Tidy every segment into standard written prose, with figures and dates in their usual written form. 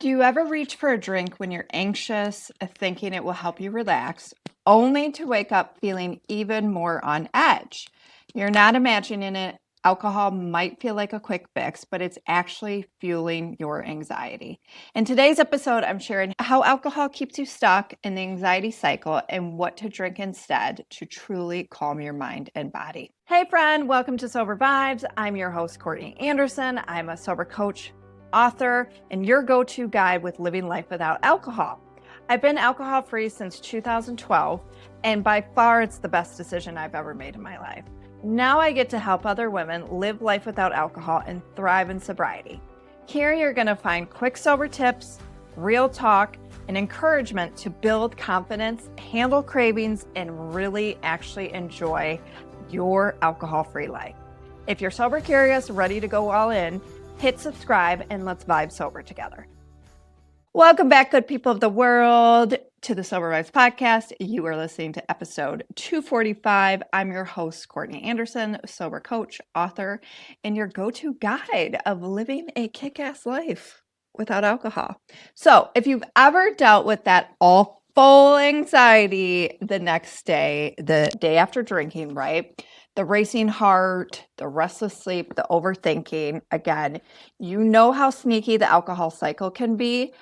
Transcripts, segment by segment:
Do you ever reach for a drink when you're anxious, thinking it will help you relax, only to wake up feeling even more on edge? You're not imagining it. Alcohol might feel like a quick fix, but it's actually fueling your anxiety. In today's episode, I'm sharing how alcohol keeps you stuck in the anxiety cycle and what to drink instead to truly calm your mind and body. Hey, friend, welcome to Sober Vibes. I'm your host, Courtney Anderson. I'm a sober coach, author, and your go-to guide with living life without alcohol. I've been alcohol-free since 2012, and by far it's the best decision I've ever made in my life. Now I get to help other women live life without alcohol and thrive in sobriety. Here you're going to find quick sober tips, real talk, and encouragement to build confidence, handle cravings, and really actually enjoy your alcohol-free life. If you're sober curious, ready to go all in, hit subscribe and let's vibe sober together. Welcome back, good people of the world, to the Sober Vibes podcast. You are listening to episode 245. I'm your host, Courtney Anderson, sober coach, author, and your go-to guide of living a kick-ass life without alcohol. So if you've ever dealt with that awful anxiety the next day, the day after drinking, right? The racing heart, the restless sleep, the overthinking, again, you know how sneaky the alcohol cycle can be.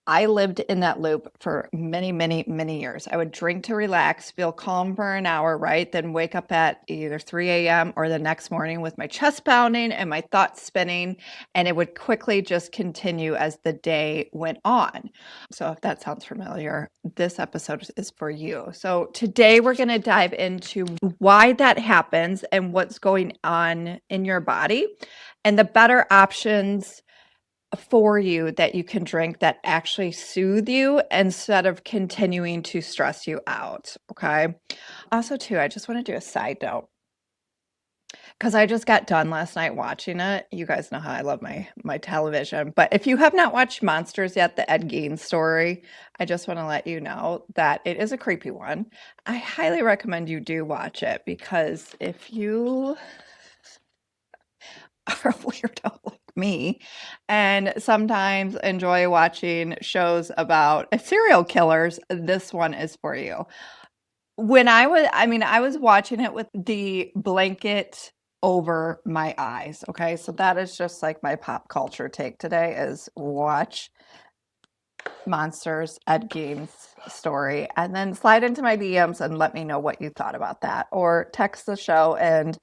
I lived in that loop for many, many, many years. I would drink to relax, feel calm for an hour, right? Then wake up at either 3 a.m. or the next morning with my chest pounding and my thoughts spinning. And it would quickly just continue as the day went on. So if that sounds familiar, this episode is for you. So today we're going to dive into why that happens and what's going on in your body and the better options for you that you can drink that actually soothe you instead of continuing to stress you out. Okay. Also, too, I just want to do a side note because I just got done last night watching it. You guys know how I love my television. But if you have not watched Monsters yet, the Ed Gein story, I just want to let you know that it is a creepy one. I highly recommend you do watch it because if you are a weirdo like me and sometimes enjoy watching shows about serial killers, this one is for you. I was watching it with the blanket over my eyes. Okay. So that is just like my pop culture take today is watch Monsters, Ed Gein's story, and then slide into my DMs and let me know what you thought about that, or text the show and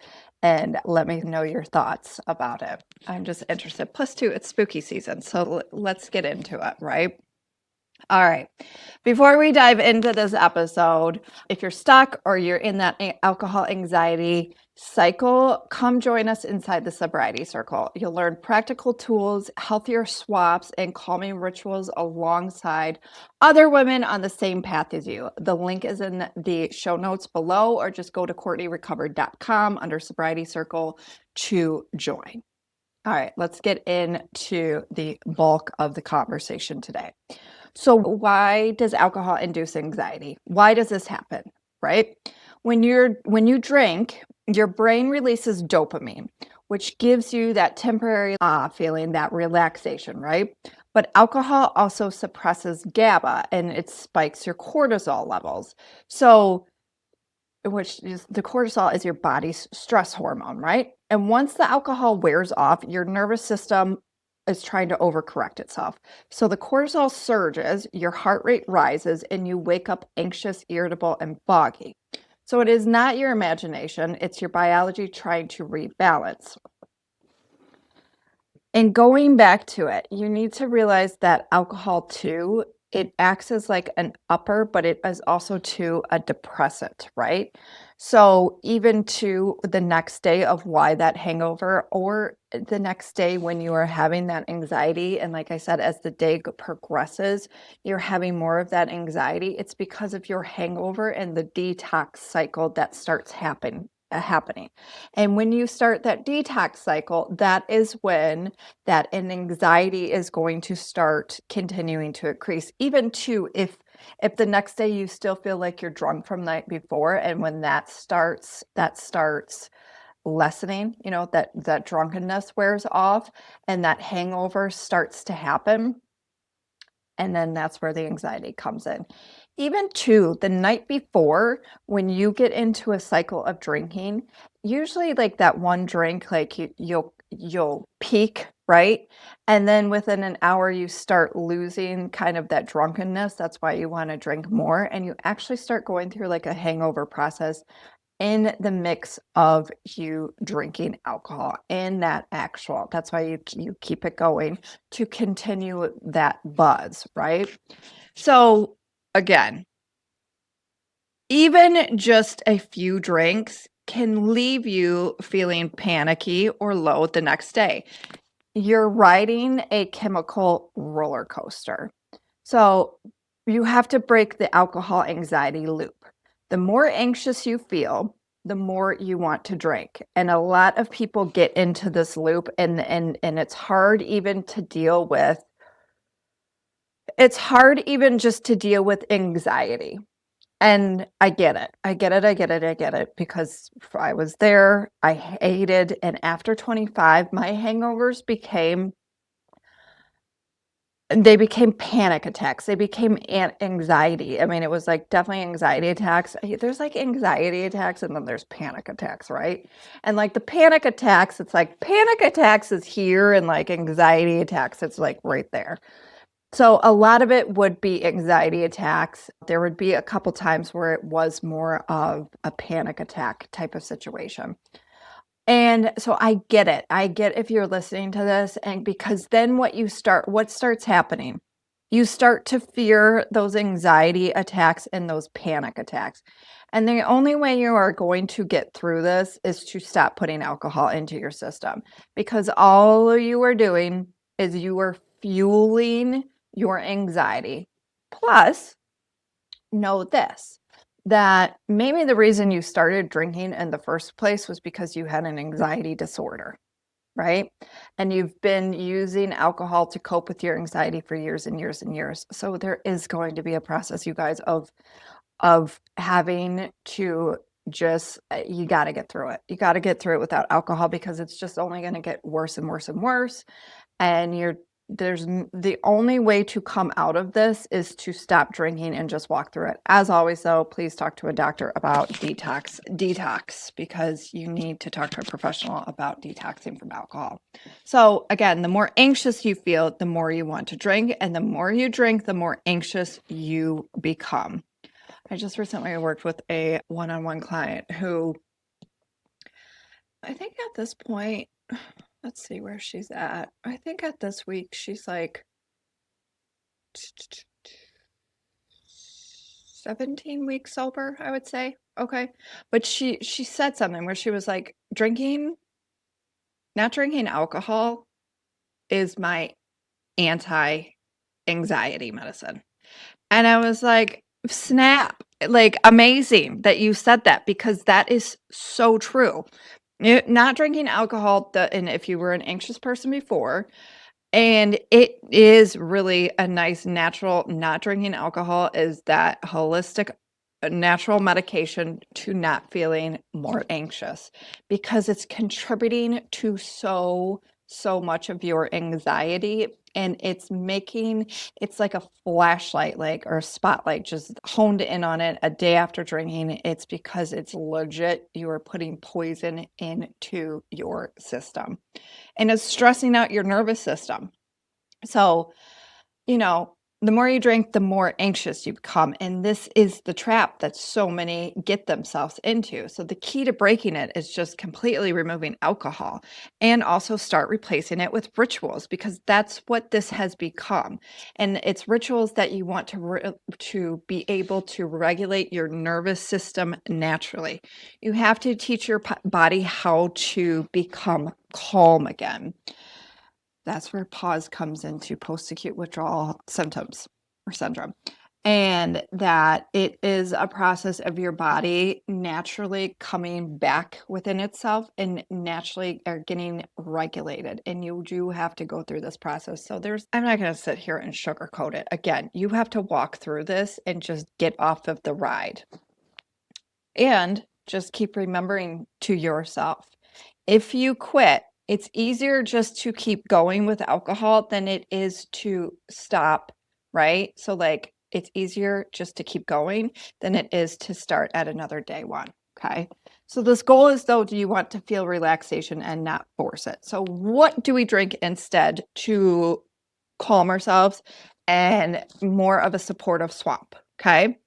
let me know your thoughts about it. I'm just interested. Plus, too, it's spooky season, so let's get into it, right? All right. Before we dive into this episode, if you're stuck or you're in that alcohol anxiety cycle, come join us inside the Sobriety Circle. You'll learn practical tools, healthier swaps, and calming rituals alongside other women on the same path as you. The link is in the show notes below, or just go to CourtneyRecovered.com under Sobriety Circle to join. All right, let's get into the bulk of the conversation today. So why does alcohol induce anxiety? Why does this happen, right? When you drink, your brain releases dopamine, which gives you that temporary feeling, that relaxation, right? But alcohol also suppresses GABA and it spikes your cortisol levels. So which is the cortisol is your body's stress hormone, right? And once the alcohol wears off, your nervous system is trying to overcorrect itself. So the cortisol surges, your heart rate rises, and you wake up anxious, irritable, and foggy. So it is not your imagination, it's your biology trying to rebalance. And going back to it, you need to realize that alcohol too, it acts as like an upper, but it is also too a depressant, right? So even to the next day of why that hangover, or the next day when you are having that anxiety, and like I said, as the day progresses, you're having more of that anxiety, it's because of your hangover and the detox cycle that starts happening. And when you start that detox cycle, that is when that an anxiety is going to start continuing to increase, even to if the next day you still feel like you're drunk from the night before, and when that starts lessening, that drunkenness wears off and that hangover starts to happen, And then that's where the anxiety comes in. Even too, the night before, when you get into a cycle of drinking, usually like that one drink, like you'll peak, right? And then within an hour, you start losing kind of that drunkenness. That's why you want to drink more. And you actually start going through like a hangover process in the mix of you drinking alcohol in that actual. That's why you keep it going to continue that buzz, right? So again, even just a few drinks can leave you feeling panicky or low the next day. You're riding a chemical roller coaster. So you have to break the alcohol anxiety loop. The more anxious you feel, the more you want to drink. And a lot of people get into this loop and it's hard even to deal with. It's hard even just to deal with anxiety. And I get it. I get it. I get it. I get it because I was there. I hated, and after 25, my hangovers became panic attacks. They became anxiety. I mean, it was like definitely anxiety attacks. There's like anxiety attacks and then there's panic attacks, right? And like the panic attacks, it's like panic attacks is here and like anxiety attacks, it's like right there. So a lot of it would be anxiety attacks. There would be a couple times where it was more of a panic attack type of situation. And so I get it. I get if you're listening to this, and because then what starts happening? You start to fear those anxiety attacks and those panic attacks. And the only way you are going to get through this is to stop putting alcohol into your system, because all you are doing is you are fueling your anxiety. Plus, know this, that maybe the reason you started drinking in the first place was because you had an anxiety disorder, right? And you've been using alcohol to cope with your anxiety for years and years and years. So there is going to be a process, you guys, of having to just you got to get through it. You got to get through it without alcohol, because it's just only going to get worse and worse and worse. And the only way to come out of this is to stop drinking and just walk through it. As always, though, please talk to a doctor about detox, because you need to talk to a professional about detoxing from alcohol. So again, the more anxious you feel, the more you want to drink, and the more you drink, the more anxious you become. I just recently worked with a one-on-one client who, I think at this point, let's see where she's at. I think at this week, she's like 17 weeks sober, I would say. Okay. But she said something where she was like, not drinking alcohol is my anti-anxiety medicine. And I was like, snap, like amazing that you said that, because that is so true. Not drinking alcohol, and if you were an anxious person before, and it is really a nice natural, not drinking alcohol is that holistic natural medication to not feeling more anxious, because it's contributing to so much of your anxiety, and it's like a flashlight, like, or a spotlight just honed in on it a day after drinking. It's because it's legit, you are putting poison into your system, and it's stressing out your nervous system. So, the more you drink, the more anxious you become. And this is the trap that so many get themselves into. So the key to breaking it is just completely removing alcohol, and also start replacing it with rituals, because that's what this has become. And it's rituals that you want to be able to regulate your nervous system naturally. You have to teach your body how to become calm again. That's where pause comes into post-acute withdrawal symptoms or syndrome. And that it is a process of your body naturally coming back within itself and naturally are getting regulated. And you do have to go through this process. So I'm not going to sit here and sugarcoat it. Again, you have to walk through this and just get off of the ride. And just keep remembering to yourself, if you quit, it's easier just to keep going with alcohol than it is to stop right? So like it's easier just to keep going than it is to start at another day one. Okay. So this goal is though, do you want to feel relaxation and not force it? So what do we drink instead to calm ourselves and more of a supportive swamp? Okay.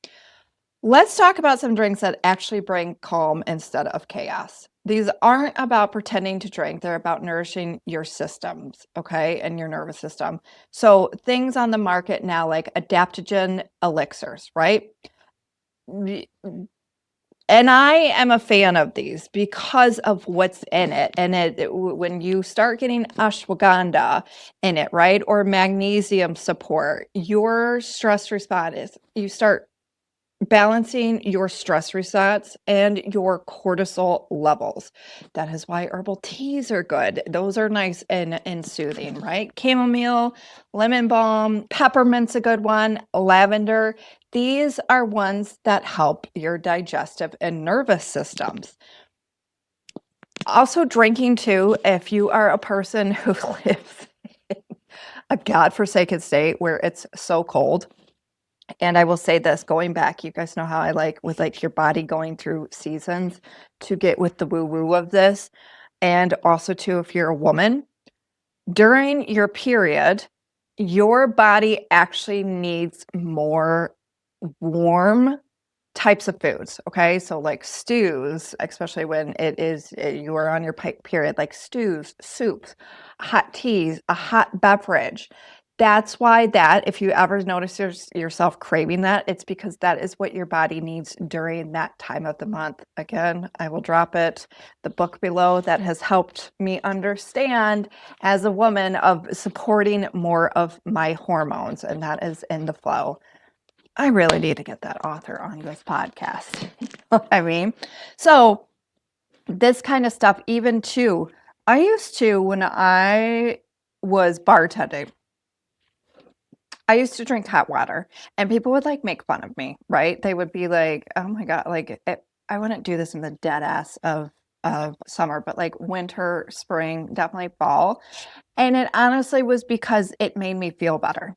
Let's talk about some drinks that actually bring calm instead of chaos. These aren't about pretending to drink, they're about nourishing your systems, okay, and your nervous system. So, things on the market now like adaptogen elixirs, right? And I am a fan of these because of what's in it. And when you start getting ashwagandha in it, right, or magnesium support, your stress response is you start balancing your stress resets and your cortisol levels. That is why herbal teas are good. Those are nice and soothing, right? Chamomile, lemon balm, peppermint's a good one, lavender. These are ones that help your digestive and nervous systems. Also, drinking too, if you are a person who lives in a godforsaken state where it's so cold. And I will say this, going back, you guys know how I like with like your body going through seasons to get with the woo-woo of this. And also too, if you're a woman, during your period, your body actually needs more warm types of foods. Okay. So like stews, especially when you are on your period, like stews, soups, hot teas, a hot beverage. That's why if you ever notice yourself craving that, it's because that is what your body needs during that time of the month. Again, I will drop the book below that has helped me understand as a woman of supporting more of my hormones, and that is In the Flow. I really need to get that author on this podcast. I mean, so this kind of stuff, even too, I used to, when I was bartending, I used to drink hot water and people would like make fun of me, right? They would be like, oh my God, like I wouldn't do this in the dead ass of summer, but like winter, spring, definitely fall. And it honestly was because it made me feel better.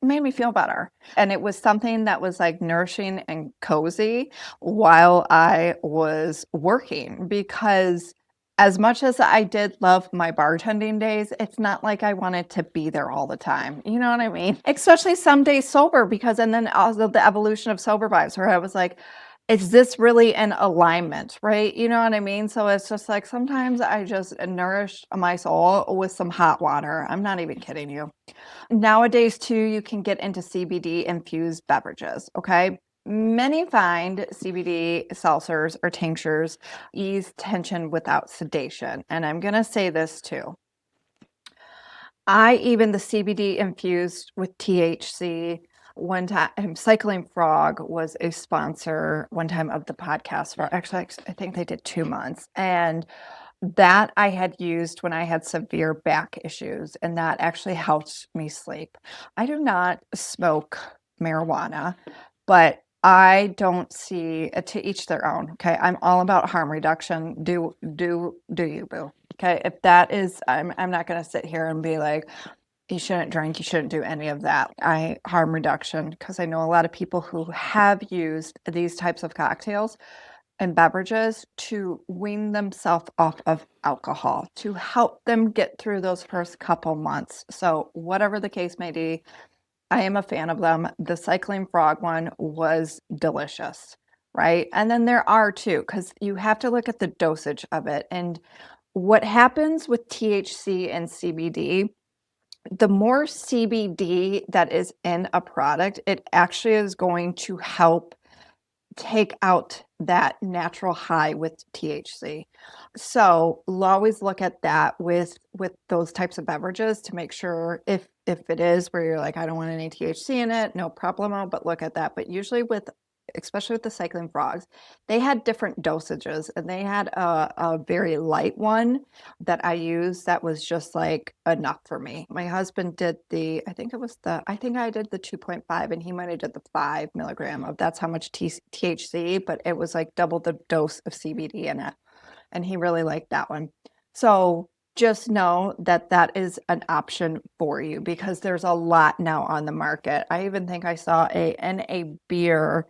Made me feel better. And it was something that was like nourishing and cozy while I was working, because as much as I did love my bartending days, it's not like I wanted to be there all the time. You know what I mean? Especially some days sober, and then also the evolution of sober vibes where I was like, is this really in alignment, right? You know what I mean? So it's just like sometimes I just nourish my soul with some hot water. I'm not even kidding you. Nowadays, too, you can get into CBD infused beverages, okay? Many find CBD seltzers or tinctures ease tension without sedation. And I'm going to say this too. Even the CBD infused with THC. One time, Cycling Frog was a sponsor one time of the podcast for actually, I think they did 2 months. And that I had used when I had severe back issues, and that actually helped me sleep. I do not smoke marijuana, but I don't see to each their own. Okay. I'm all about harm reduction. Do you, boo? Okay. If that is, I'm not going to sit here and be like, you shouldn't drink, you shouldn't do any of that. Harm reduction, because I know a lot of people who have used these types of cocktails and beverages to wean themselves off of alcohol to help them get through those first couple months. So whatever the case may be, I am a fan of them. The Cycling Frog one was delicious, right? And then there are two, because you have to look at the dosage of it. And what happens with THC and CBD, the more CBD that is in a product, it actually is going to help take out that natural high with THC. So always look at that with those types of beverages to make sure if it is where you're like, I don't want any THC in it, no problemo, but look at that. But usually especially with the Cycling Frogs, they had different dosages, and they had a very light one that I used that was just like enough for me. My husband did I think I did the 2.5, and he might have did the 5 milligram of, that's how much THC, but it was like double the dose of CBD in it. And he really liked that one. So just know that that is an option for you because there's a lot now on the market. I even think I saw in a beer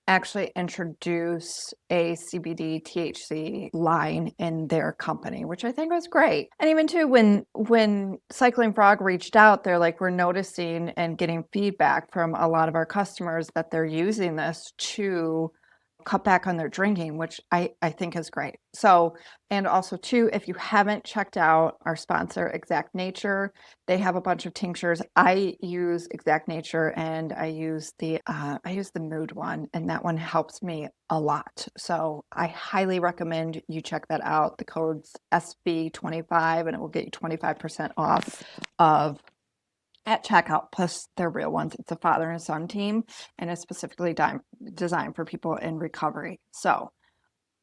actually introduce a CBD THC line in their company, which I think was great. And even too, when Cycling Frog reached out, they're like, we're noticing and getting feedback from a lot of our customers that they're using this to cut back on their drinking, which I think is great. So, and also too, if you haven't checked out our sponsor, Exact Nature, they have a bunch of tinctures. I use Exact Nature and I use the Mood one, and that one helps me a lot. So I highly recommend you check that out. The code's SB25 and it will get you 25% off of at checkout, plus they're real ones. It's a father and son team, and it's specifically designed for people in recovery. So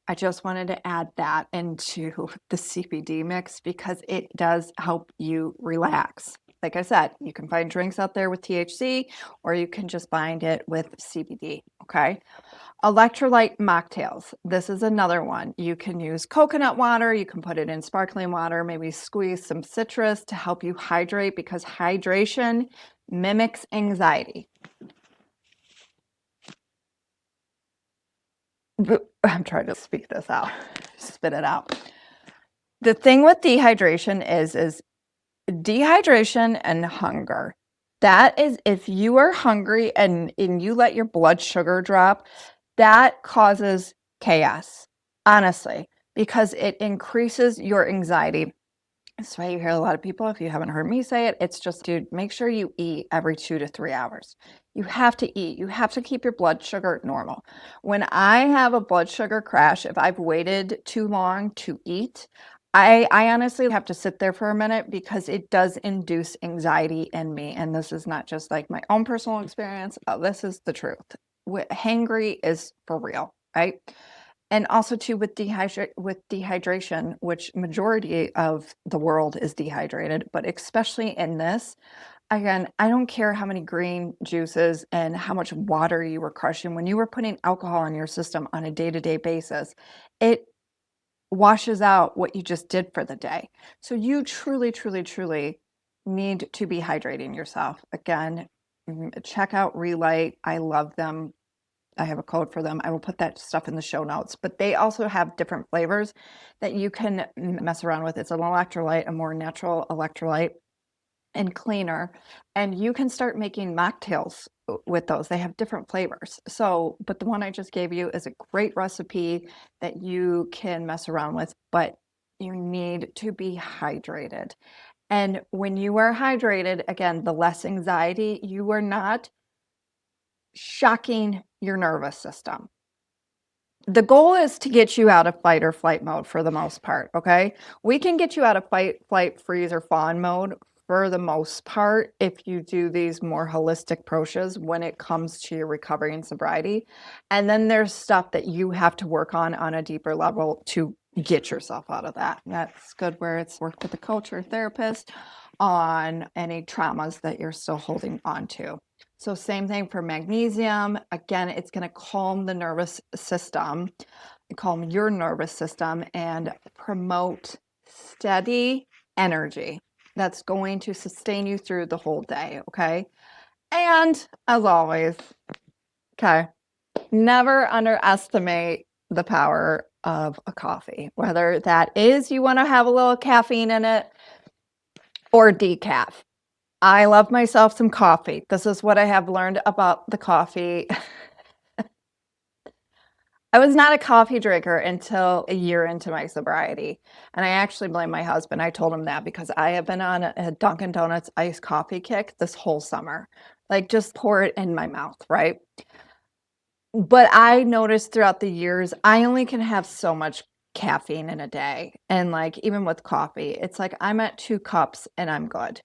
I just wanted to add that into the CBD mix because it does help you relax. Like I said, you can find drinks out there with THC, or you can just find it with CBD, okay? Electrolyte mocktails. This is another one. You can use coconut water, you can put it in sparkling water, maybe squeeze some citrus to help you hydrate because hydration mimics anxiety. I'm trying to speak this out, spit it out. The thing with dehydration is dehydration and hunger. That is, if you are hungry and you let your blood sugar drop, that causes chaos, honestly, because it increases your anxiety. That's why you hear a lot of people, if you haven't heard me say it, it's just, dude, make sure you eat every 2 to 3 hours. You have to eat. You have to keep your blood sugar normal. When I have a blood sugar crash, if I've waited too long to eat, I honestly have to sit there for a minute because it does induce anxiety in me. And this is not just like my own personal experience. This is the truth. Hangry is for real, right? And also too with dehydration, which majority of the world is dehydrated, but especially in this, again, I don't care how many green juices and how much water you were crushing. When you were putting alcohol in your system on a day-to-day basis, it washes out what you just did for the day. So you truly, truly, truly need to be hydrating yourself. Again, check out Relight. I love them. I have a code for them. I will put that stuff in the show notes, but they also have different flavors that you can mess around with. It's an electrolyte, a more natural electrolyte and cleaner. And you can start making mocktails with those. They have different flavors. So, but the one I just gave you is a great recipe that you can mess around with, but you need to be hydrated. And when you are hydrated, again, the less anxiety, you are not shocking your nervous system. The goal is to get you out of fight or flight mode for the most part, okay? We can get you out of fight, flight, freeze, or fawn mode for the most part if you do these more holistic approaches when it comes to your recovery and sobriety. And then there's stuff that you have to work on a deeper level to get yourself out of that. That's good where it's worked with a coach or therapist on any traumas that you're still holding on to. So same thing for magnesium. Again, it's going to calm the nervous system, calm your nervous system, and promote steady energy that's going to sustain you through the whole day, okay? And as always, okay, never underestimate the power of a coffee, whether that is you want to have a little caffeine in it or decaf. I love myself some coffee. This is what I have learned about the coffee. I was not a coffee drinker until a year into my sobriety. And I actually blame my husband. I told him that because I have been on a Dunkin' Donuts iced coffee kick this whole summer. Like just pour it in my mouth, right? But I noticed throughout the years, I only can have so much caffeine in a day. And like even with coffee, it's like I'm at 2 cups and I'm good.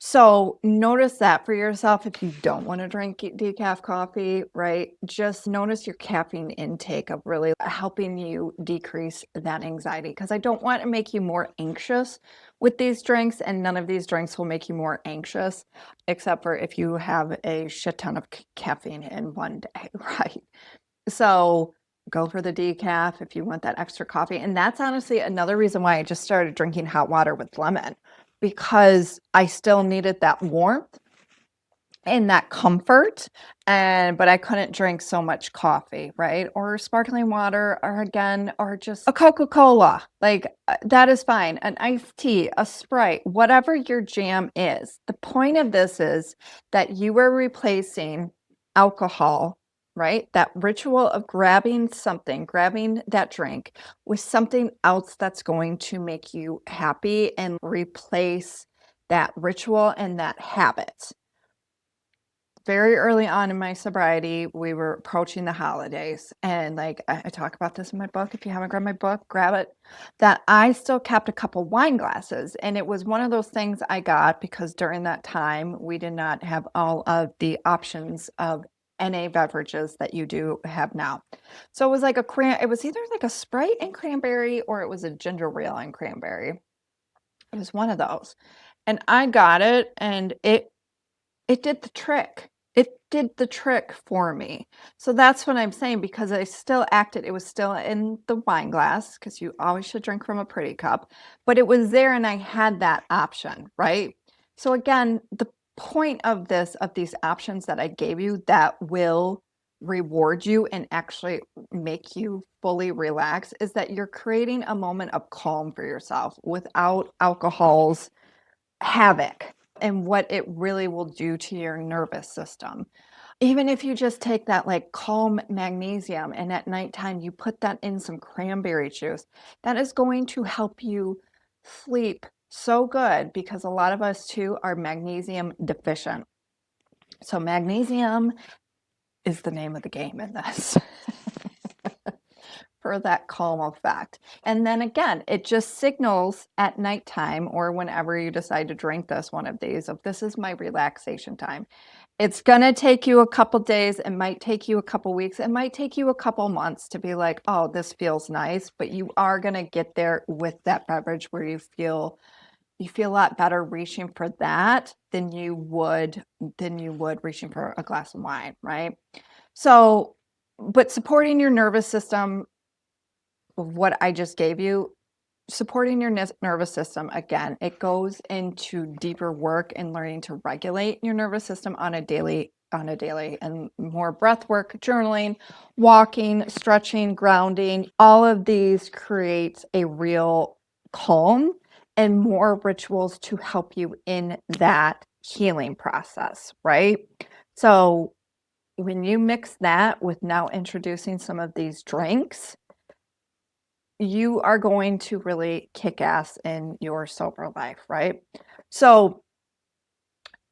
So notice that for yourself if you don't want to drink decaf coffee, right? Just notice your caffeine intake of really helping you decrease that anxiety because I don't want to make you more anxious with these drinks, and none of these drinks will make you more anxious except for if you have a shit ton of caffeine in one day, right? So go for the decaf if you want that extra coffee. And that's honestly another reason why I just started drinking hot water with lemon, because I still needed that warmth and that comfort, but I couldn't drink so much coffee, right? Or sparkling water, or just a Coca-Cola. Like, that is fine. An iced tea, a Sprite, whatever your jam is. The point of this is that you are replacing alcohol, right? That ritual of grabbing that drink with something else that's going to make you happy and replace that ritual and that habit. Very early on in my sobriety, we were approaching the holidays, and like I talk about this in my book. If you haven't grabbed my book, grab it. That I still kept a couple wine glasses, and it was one of those things I got because during that time we did not have all of the options of NA beverages that you do have now. So it was like it was either like a Sprite and cranberry or it was a ginger ale and cranberry. It was one of those, and I got it, and it did the trick. It did the trick for me. So that's what I'm saying, because I still acted. It was still in the wine glass, because you always should drink from a pretty cup, but it was there and I had that option, right? So again, the point of these options that I gave you that will reward you and actually make you fully relax is that you're creating a moment of calm for yourself without alcohol's havoc and what it really will do to your nervous system. Even if you just take that like calm magnesium and at nighttime you put that in some cranberry juice, that is going to help you sleep so good, because a lot of us too are magnesium deficient. So magnesium is the name of the game in this. For that calm effect. And then again, it just signals at nighttime or whenever you decide to drink one of these, of this is my relaxation time. It's going to take you a couple days. It might take you a couple weeks. It might take you a couple months to be like, oh, this feels nice. But you are going to get there with that beverage where you feel a lot better reaching for that than you would reaching for a glass of wine, right? So, but supporting your nervous system, what I just gave you, supporting your nervous system, again, it goes into deeper work and learning to regulate your nervous system on a daily and more breath work, journaling, walking, stretching, grounding. All of these creates a real calm and more rituals to help you in that healing process, right? So when you mix that with now introducing some of these drinks, you are going to really kick ass in your sober life, right? So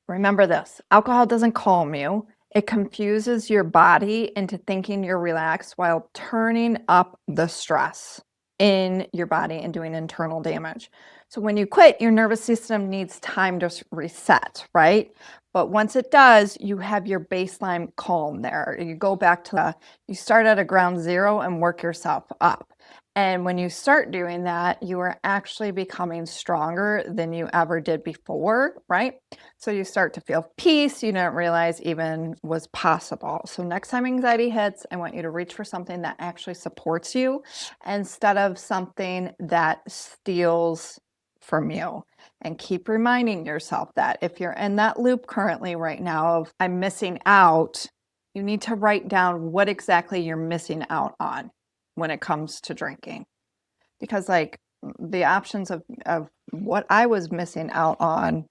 remember this, alcohol doesn't calm you. It confuses your body into thinking you're relaxed while turning up the stress in your body and doing internal damage. So when you quit, your nervous system needs time to reset, right? But once it does, you have your baseline calm there. You go back to you start at a ground zero and work yourself up. And when you start doing that, you are actually becoming stronger than you ever did before, right? So you start to feel peace you didn't realize even was possible. So next time anxiety hits, I want you to reach for something that actually supports you instead of something that steals from you. And keep reminding yourself that if you're in that loop currently right now of I'm missing out, you need to write down what exactly you're missing out on when it comes to drinking. Because like the options of what I was missing out on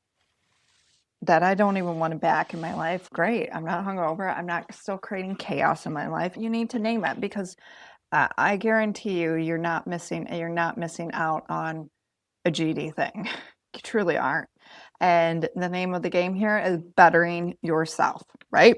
that I don't even want to back in my life, great. I'm not hungover. I'm not still creating chaos in my life. You need to name it, because I guarantee you're not missing out on a GD thing. You truly aren't. And the name of the game here is bettering yourself, right?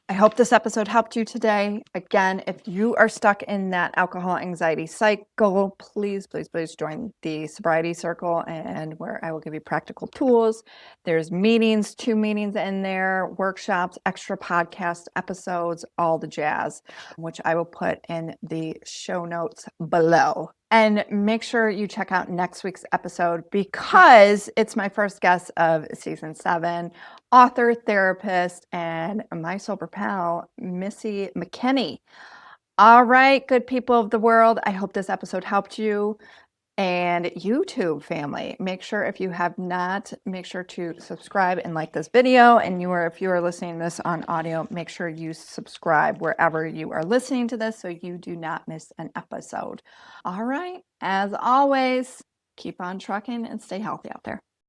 I hope this episode helped you today. Again, if you are stuck in that alcohol anxiety cycle, please, please, please join the Sobriety Circle, and where I will give you practical tools. There's 2 meetings in there, workshops, extra podcast episodes, all the jazz, which I will put in the show notes below. And make sure you check out next week's episode, because it's my first guest of season 7, author, therapist, and my sober pal, Missy McKinney. All right, good people of the world. I hope this episode helped you. And YouTube family, make sure if you have not, make sure to subscribe and like this video. And if you are listening to this on audio, make sure you subscribe wherever you are listening to this so you do not miss an episode. All right, as always, keep on trucking and stay healthy out there.